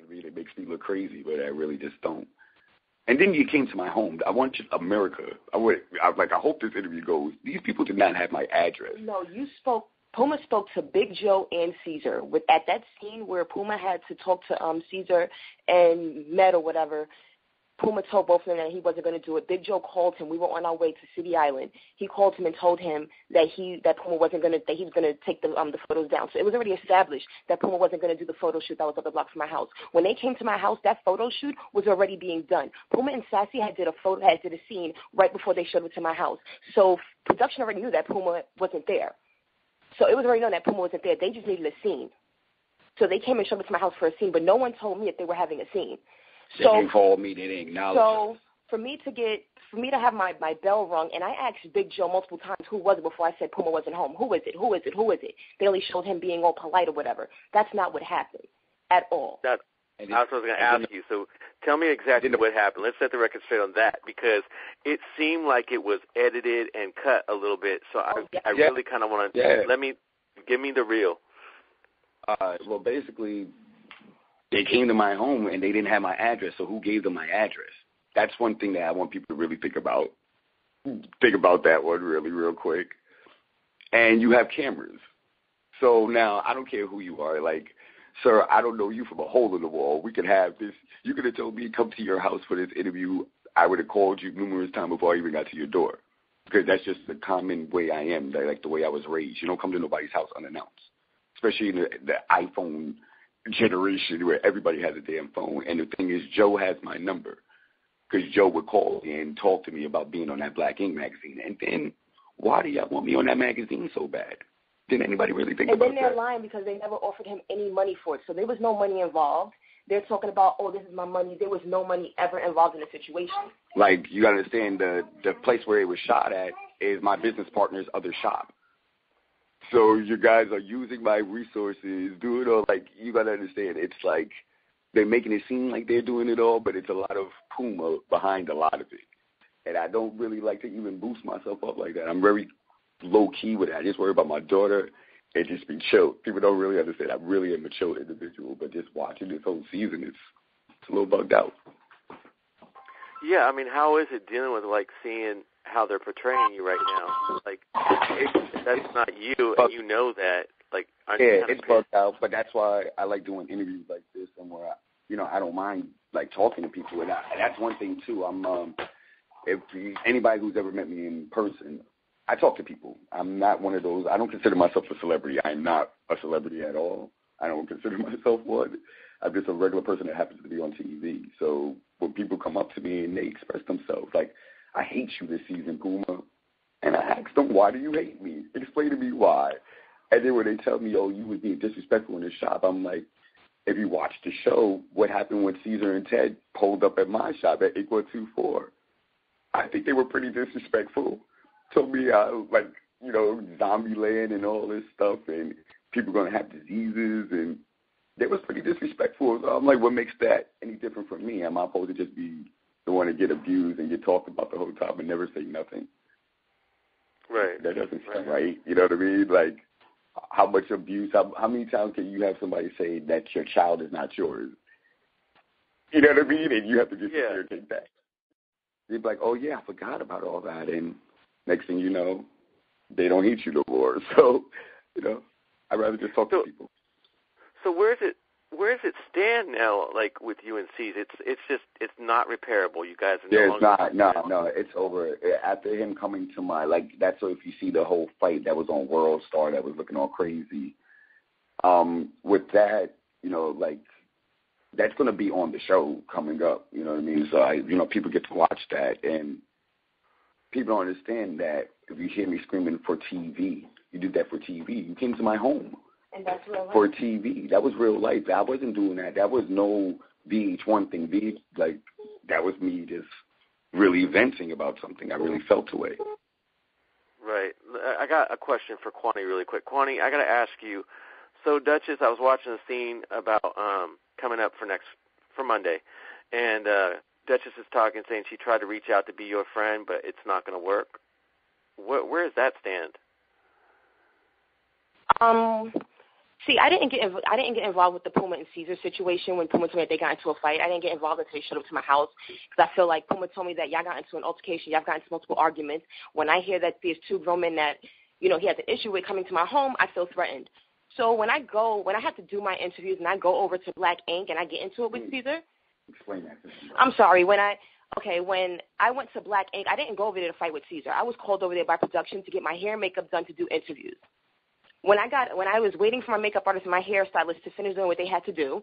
what I mean? It makes me look crazy, but I really just don't. And then you came to my home. I want you, America. I hope this interview goes. These people did not have my address. No, you spoke. Puma spoke to Big Joe and Caesar. At that scene where Puma had to talk to Caesar and Med or whatever, Puma told both of them that he wasn't going to do it. Big Joe called him. We were on our way to City Island. He called him and told him that Puma wasn't going to, that he was going to take the photos down. So it was already established that Puma wasn't going to do the photo shoot that was up the block from my house. When they came to my house, that photo shoot was already being done. Puma and Sassy did a scene right before they showed it to my house. So production already knew that Puma wasn't there. So it was already known that Puma wasn't there. They just needed a scene. So they came and showed it to my house for a scene, but no one told me if they were having a scene. They didn't call me. They didn't acknowledge. So for me to have my bell rung, and I asked Big Joe multiple times who was it before I said Puma wasn't home. Who is it? Who is it? Who is it? They only showed him being all polite or whatever. That's not what happened at all. I was going to ask you. So tell me exactly what happened. Let's set the record straight on that, because it seemed like it was edited and cut a little bit. So I really kind of want to give me the real. Well, basically, they came to my home and they didn't have my address, so who gave them my address? That's one thing that I want people to really think about. Think about that one really real quick. And you have cameras. So now I don't care who you are. Like, sir, I don't know you from a hole in the wall. We could have this. You could have told me to come to your house for this interview. I would have called you numerous times before I even got to your door, because that's just the common way I am, like the way I was raised. You don't come to nobody's house unannounced, especially in the iPhone generation where everybody has a damn phone. And the thing is, Joe has my number, because Joe would call me and talk to me about being on that Black Ink magazine. And then, why do y'all want me on that magazine so bad? Didn't anybody really think about that? And then they're lying because they never offered him any money for it. So there was no money involved. They're talking about, oh, this is my money. There was no money ever involved in the situation. Like, you got to understand, the place where it was shot at is my business partner's other shop. So you guys are using my resources, doing all, like, you got to understand, it's like they're making it seem like they're doing it all, but it's a lot of Puma behind a lot of it. And I don't really like to even boost myself up like that. I'm very low-key with it. I just worry about my daughter and just be chill. People don't really understand. I really am a chill individual, but just watching this whole season, it's a little bugged out. Yeah, I mean, how is it dealing with, like, seeing how they're portraying you right now? Like, that's not you, and you know that. Like, it's bugged out, but that's why I like doing interviews like this, and where I don't mind, like, talking to people. And that's one thing too. If anybody who's ever met me in person, I talk to people. I'm not one of those. I don't consider myself a celebrity. I'm not a celebrity at all. I don't consider myself one. I'm just a regular person that happens to be on TV. So when people come up to me and they express themselves, like, I hate you this season, Puma. And I ask them, why do you hate me? Explain to me why. And then when they tell me, oh, you was being disrespectful in the shop, I'm like, if you watch the show, what happened when Caesar and Ted pulled up at my shop at 8124? I think they were pretty disrespectful. Told me, zombie land and all this stuff, and people going to have diseases, and they was pretty disrespectful. So I'm like, what makes that any different from me? Am I supposed to just be the one to get abused and get talked about the whole time and never say nothing? Right. That doesn't sound right. You know what I mean? Like, how much abuse, how many times can you have somebody say that your child is not yours? You know what I mean? And you have to just sit there and take that. They'd be like, oh, yeah, I forgot about all that. And next thing you know, they don't hate you no more. So, I'd rather just talk to people. So where does it stand now, like, with you and C's? It's not repairable. You guys are no, it's over. After him coming to my, like, that's so if you see the whole fight that was on World Star that was looking all crazy, with that, that's going to be on the show coming up, you know what I mean? So, people get to watch that, and people don't understand that if you hear me screaming for TV, you did that for TV. You came to my home. And that's real life. For TV. That was real life. I wasn't doing that. That was no VH1 thing. That was me just really venting about something. I really felt away. Right. I got a question for Kwani really quick. Kwani, I got to ask you, so Duchess, I was watching a scene about coming up for Monday, and Duchess is talking, saying she tried to reach out to be your friend, but it's not going to work. Where does that stand? See, I didn't get involved with the Puma and Caesar situation when Puma told me that they got into a fight. I didn't get involved until they showed up to my house because I feel like Puma told me that y'all got into an altercation, y'all got into multiple arguments. When I hear that there's two grown men that, he has an issue with coming to my home, I feel threatened. So when I have to do my interviews and I go over to Black Ink and I get into it with Caesar. Explain that to me. I'm sorry. When I went to Black Ink, I didn't go over there to fight with Caesar. I was called over there by production to get my hair and makeup done to do interviews. When I was waiting for my makeup artist and my hairstylist to finish doing what they had to do,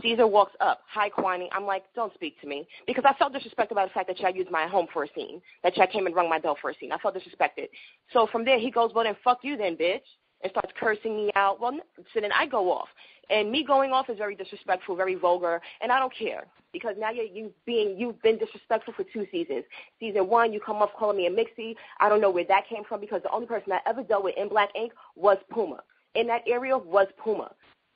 Caesar walks up. Hi, Kwani. I'm like, don't speak to me. Because I felt disrespected about the fact that y'all used my home for a scene, that y'all came and rung my bell for a scene. I felt disrespected. So from there, he goes, well, then fuck you then, bitch, and starts cursing me out. Well, so then I go off. And me going off is very disrespectful, very vulgar, and I don't care. Because now you've been disrespectful for 2 seasons. Season 1, you come off calling me a mixie. I don't know where that came from because the only person I ever dealt with in Black Ink was Puma. In that area was Puma.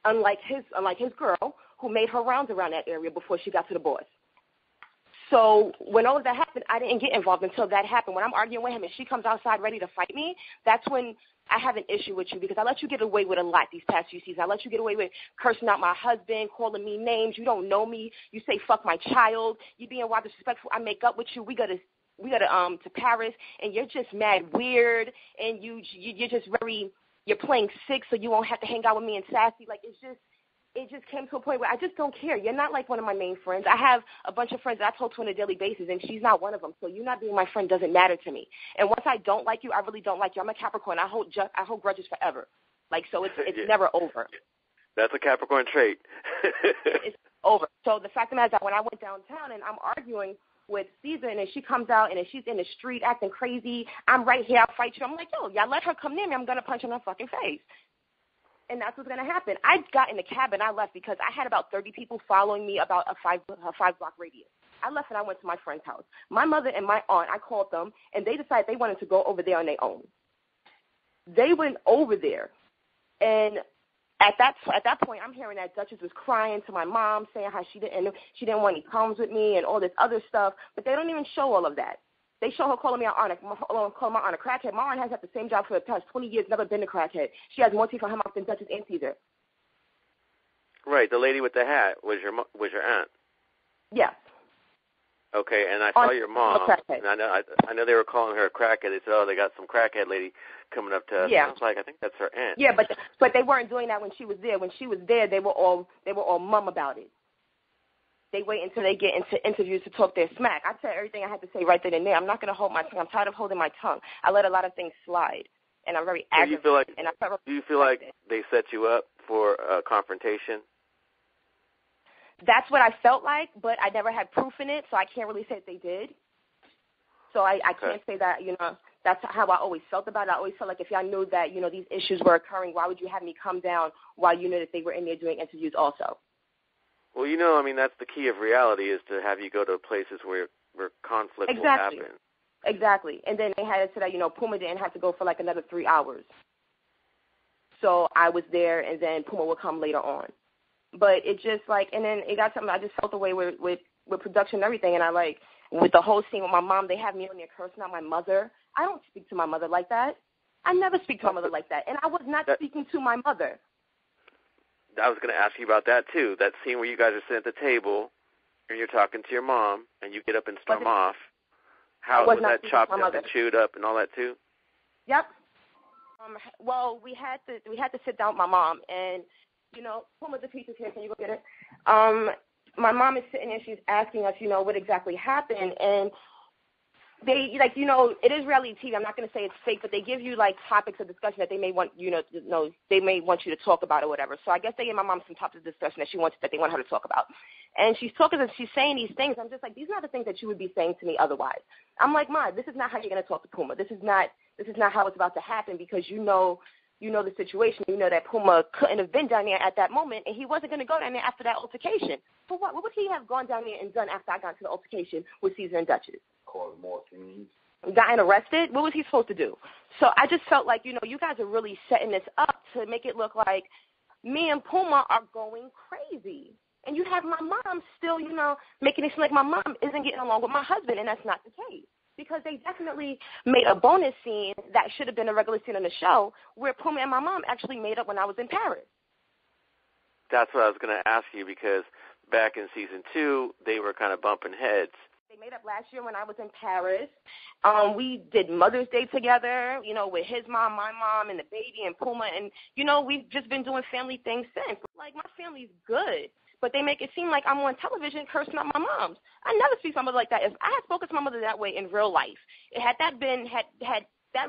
Unlike his girl, who made her rounds around that area before she got to the boss. So when all of that happened, I didn't get involved until that happened. When I'm arguing with him and she comes outside ready to fight me, that's when I have an issue with you because I let you get away with a lot these past few seasons. I let you get away with cursing out my husband, calling me names. You don't know me. You say fuck my child. You being wild disrespectful. I make up with you. We go to Paris, and you're just mad weird, and you're just you're playing sick so you won't have to hang out with me and sassy. Like it just came to a point where I just don't care. You're not like one of my main friends. I have a bunch of friends that I talk to on a daily basis, and she's not one of them. So you not being my friend doesn't matter to me. And once I don't like you, I really don't like you. I'm a Capricorn. I hold grudges forever. Like, so it's never over. That's a Capricorn trait. It's over. So the fact of the matter is that when I went downtown and I'm arguing with Caesar, and then she comes out, and then she's in the street acting crazy, I'm right here, I'll fight you. I'm like, yo, y'all let her come near me, I'm going to punch her in her fucking face. And that's what's going to happen. I got in the cab and I left because I had about 30 people following me about a 5-block radius. I left and I went to my friend's house. My mother and my aunt, I called them, and they decided they wanted to go over there on their own. They went over there, and at that point, I'm hearing that Duchess was crying to my mom, saying how she didn't want any problems with me and all this other stuff, but they don't even show all of that. They show her calling my aunt a crackhead. My aunt has had the same job for the past 20 years, never been a crackhead. She has more teeth on her mouth than Duchess and Caesar. Right, the lady with the hat was your aunt. Yes. Okay, and I saw your mom, and I know they were calling her a crackhead. They said, oh, they got some crackhead lady coming up to us. Yeah. I was like, I think that's her aunt. Yeah, but they weren't doing that when she was there. When she was there, they were all mum about it. They wait until they get into interviews to talk their smack. I said everything I had to say right then and there. I'm not going to hold my tongue. I'm tired of holding my tongue. I let a lot of things slide, and I'm very aggravated. Do you feel like they set you up for a confrontation? That's what I felt like, but I never had proof in it, so I can't really say that they did. So I can't say that, that's how I always felt about it. I always felt like if y'all knew that, these issues were occurring, why would you have me come down while you knew that they were in there doing interviews also? Well, that's the key of reality is to have you go to places where conflict will happen. Exactly. And then they had it so that, Puma didn't have to go for like another 3 hours. So I was there, and then Puma would come later on. But it just and then it got something, I just felt the way with production and everything, and I with the whole scene with my mom, they have me on there cursing out my mother. I don't speak to my mother like that. I never speak to my mother like that, and I was not speaking to my mother. I was going to ask you about that, too. That scene where you guys are sitting at the table and you're talking to your mom and you get up and storm off. How was that chopped up and chewed up and all that, too? Yep. Well, we had to sit down with my mom, and, Puma's the pieces here. Can you go get it? My mom is sitting there. She's asking us, what exactly happened. And they, it is reality TV. I'm not going to say it's fake, but they give you, topics of discussion that they may want, they may want you to talk about or whatever. So I guess they gave my mom some topics of discussion that they want her to talk about. And she's saying these things. I'm just like, these are not the things that you would be saying to me otherwise. I'm like, Ma, this is not how you're going to talk to Puma. This is not how it's about to happen because you know the situation. You know that Puma couldn't have been down there at that moment, and he wasn't going to go down there after that altercation. For what? What would he have gone down there and done after I got into the altercation with Caesar and Duchess? Cause more scenes. Gotten arrested? What was he supposed to do? So I just felt like, you guys are really setting this up to make it look like me and Puma are going crazy. And you have my mom still, making it seem like my mom isn't getting along with my husband, and that's not the case. Because they definitely made a bonus scene that should have been a regular scene on the show where Puma and my mom actually made up when I was in Paris. That's what I was going to ask you, because back in season 2, they were kind of bumping heads. They made up last year when I was in Paris. We did Mother's Day together, with his mom, my mom, and the baby, and Puma. And, we've just been doing family things since. Like, my family's good, but they make it seem like I'm on television cursing out my moms. I never speak to my mother like that. If I had spoken to my mother that way in real life, had that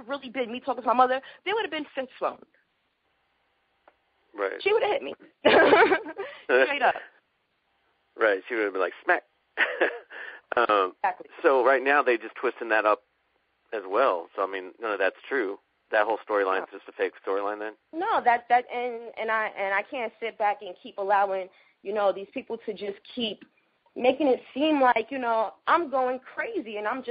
really been me talking to my mother, there would have been fist flown. Right. She would have hit me. Straight up. Right. She would have been like, smack. Exactly. So right now they just twisting that up as well. So, I mean, none of that's true. That whole storyline is just a fake storyline then? No, and I can't sit back and keep allowing, these people to just keep making it seem like, I'm going crazy and I'm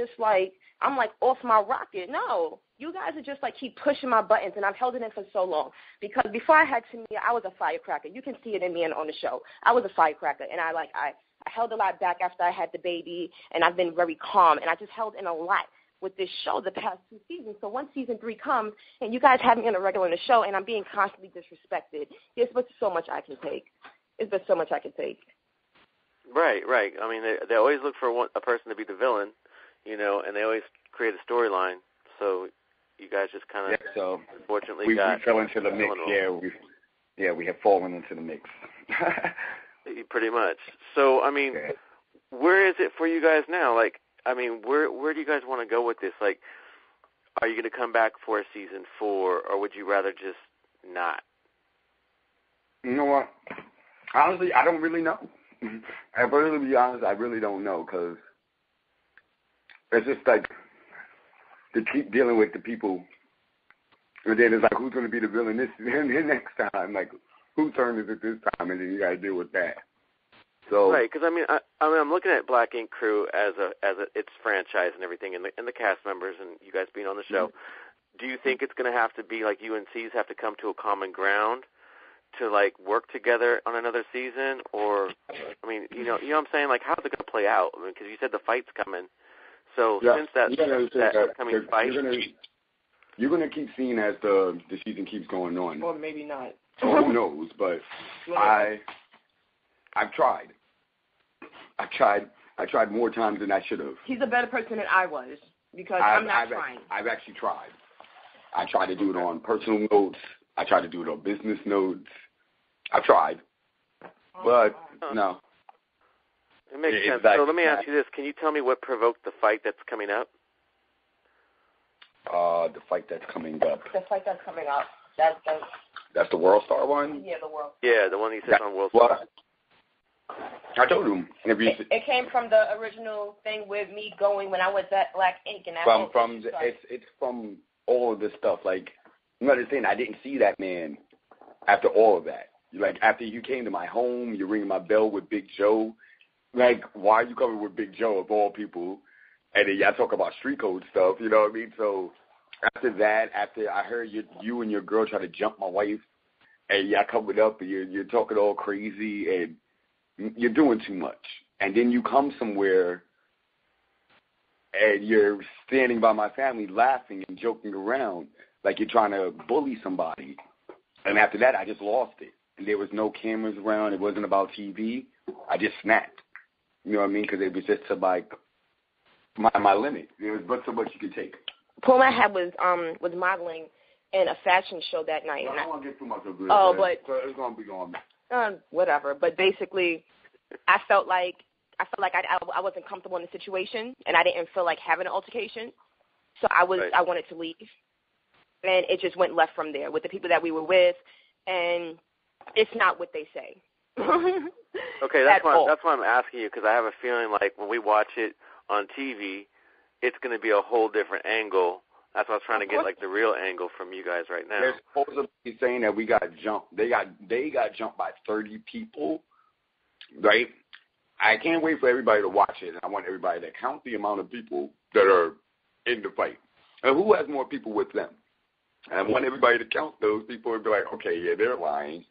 off my rocket. No, you guys are just keep pushing my buttons, and I've held it in for so long. Because before I had Tamia, I was a firecracker. You can see it in me and on the show. I was a firecracker, and I held a lot back after I had the baby, and I've been very calm, and I just held in a lot with this show the past 2 seasons. So once season 3 comes, and you guys have me on a regular on the show, and I'm being constantly disrespected, there's but so much I can take. It's but so much I can take. Right. I mean, they always look for a person to be the villain, and they always create a storyline. So you guys just kind of, so unfortunately, we fell into the mix. We have fallen into the mix. Pretty much. So, I mean, where is it for you guys now? Like, I mean, where do you guys want to go with this? Like, are you going to come back for a season 4, or would you rather just not? You know what? Honestly, I don't really know. If I really be honest, I really don't know, because it's just like to keep dealing with the people, and then it's like, who's going to be the villain this next time? Like, whose turn is it this time? And then you got to deal with that. So right, because I mean, I'm looking at Black Ink Crew as its franchise and everything, and the cast members and you guys being on the show. Mm-hmm. Do you think it's going to have to be like UNCs have to come to a common ground to work together on another season, or I mean, you know what I'm saying? Like, how's it going to play out? I mean, because you said the fight's coming. So since that upcoming fight, you're going to keep seeing as the season keeps going on. Or maybe not. Who knows? But I've tried. I tried more times than I should have. He's a better person than I was, because I'm not trying. I've actually tried. I tried to do it on personal notes. I tried to do it on business notes. I've tried. But, no. It makes sense. So let me ask you this. Can you tell me what provoked the fight that's coming up? The fight that's coming up. That's the World Star one? Yeah, the World Star. Yeah, the one he says on World Star. I told him. It came from the original thing with me going when I was at Black Ink. And it's from all of this stuff. Like, you understand, I didn't see that man after all of that. Like, after you came to my home, you're ringing my bell with Big Joe. Like, why are you coming with Big Joe of all people? And then y'all talk about street code stuff, you know what I mean? So after that, after I heard you and your girl try to jump my wife, and y'all coming up and you're talking all crazy, and you're doing too much. And then you come somewhere and you're standing by my family laughing and joking around like you're trying to bully somebody. And after that, I just lost it. And there was no cameras around. It wasn't about TV. I just snapped. You know what I mean? Because it was just my limit. There was but so much you could take. Puma was modeling in a fashion show that night. I don't want to get too much of it. But it's going to be going. Whatever. But basically, I felt like I wasn't comfortable in the situation, and I didn't feel like having an altercation. So I wanted to leave, and it just went left from there with the people that we were with, and it's not what they say. Okay, that's why I'm asking you, because I have a feeling like when we watch it on TV, it's going to be a whole different angle. That's why I was trying to get the real angle from you guys right now. They're supposed to be saying that we got jumped. They got jumped by 30 people, right? I can't wait for everybody to watch it, and I want everybody to count the amount of people that are in the fight. And who has more people with them? And I want everybody to count those people and be like, okay, yeah, they're lying.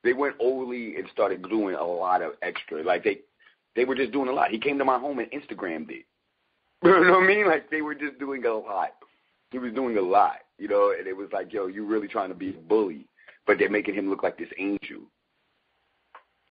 They went overly and started doing a lot of extra. Like, they were just doing a lot. He came to my home and Instagrammed it. You know what I mean? Like, they were just doing a lot. He was doing a lot, you know, and it was like, yo, you really trying to be a bully. But they're making him look like this angel.